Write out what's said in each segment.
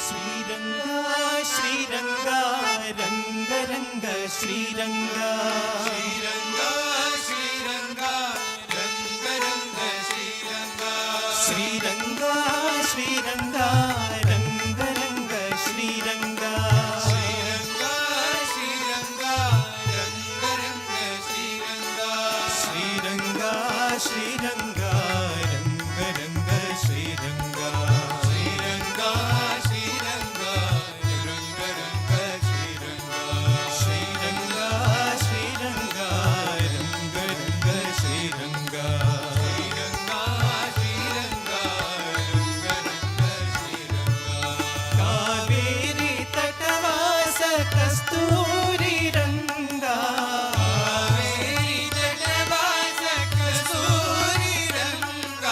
Sriranga Sriranga ರಂಗ ರಂಗ Sriranga Sriranga Sriranga ರಂಗ ರಂಗ Sriranga Sriranga Sriranga ರಂಗ ರಂಗ Sriranga Sriranga Sriranga ರಂಗ ರಂಗ Sriranga Sriranga Sriranga ರಂಗ ರಂಗ Sriranga Sriranga Sriranga ರಂಗ ರಂಗ Sriranga Sriranga Sriranga ರಂಗ ರಂಗ Sriranga Sriranga Sriranga ರಂಗ ರಂಗ Sriranga Kaveri ತಟವಾಸ ಕಸ್ತೂರಿ ರಂಗ Kaveri ತಟವಾಸ ಕಸ್ತೂರಿ ರಂಗ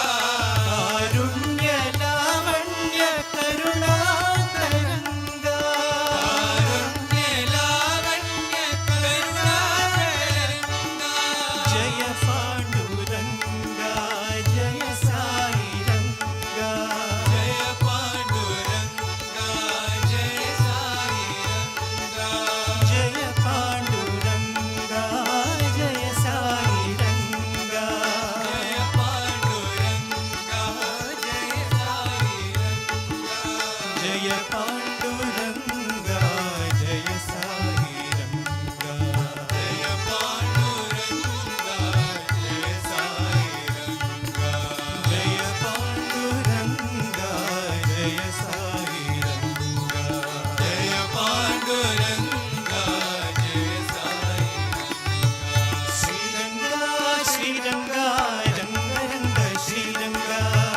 ಕಾರುಣ್ಯ Lavanya ಕರುಣಾಂತರಂಗ ಕಾರುಣ್ಯ Lavanya ಕರುಣಾಕರಂಗ ಜಯ Panduranga ಜಯ Sai ರಂಗ ಜಯ Panduranga ಜಯ Sai ರಂಗ ಜಯ Panduranga ಜಯ Sai ರಂಗ ಜಯ Panduranga ಜಯ Sai ರಂಗ ಜಯ Panduranga ಜಯ Sai ರಂಗ ಜಯ Panduranga ಜಯ Sai ರಂಗ ಜಯ Panduranga ಜಯ Sai ರಂಗ ಜಯ Panduranga ಜಯ Sai Sriranga Sriranga ರಂಗ ರಂಗ Sriranga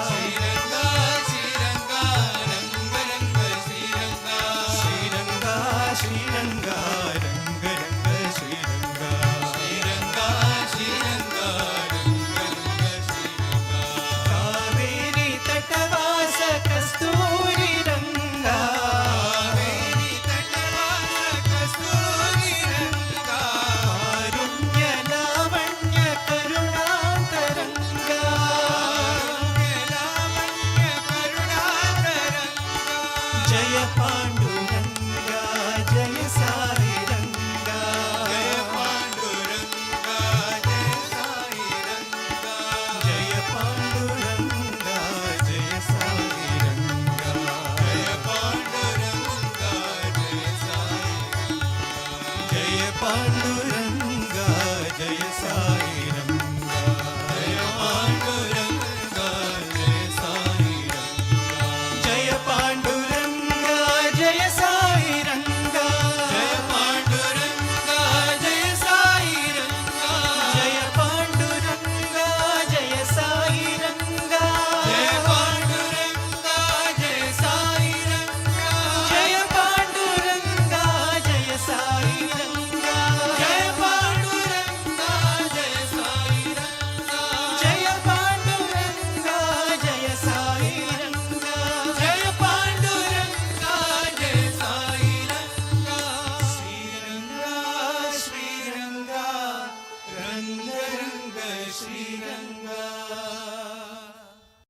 Sriranga Sriranga ರಂಗ ರಂಗ Sriranga Sriranga Sriranga ರಂಗ ರಂಗ Sriranga Sriranga Sriranga ರಂಗ ರಂಗ Sriranga Kaveri ತಟವಾಸ ಕಸ್ತೂರಿ ರಂಗ Kaveri ತಟವಾಸ ಕಸ್ತೂರಿ ರಂಗ ಕಾರುಣ್ಯ Lavanya ಕರುಣಾಂತರಂಗ ಕಾರುಣ್ಯ Lavanya ಕರುಣಾಕರಂಗ ಜಯ Panduranga ಜಯ Sai ರಂಗ ಜಯ Panduranga ಜಯ Sai ರಂಗ ಜಯ Panduranga ಜಯ Sai ರಂಗ ಜಯ Panduranga ಜಯ Sai ರಂಗ ಜಯ Panduranga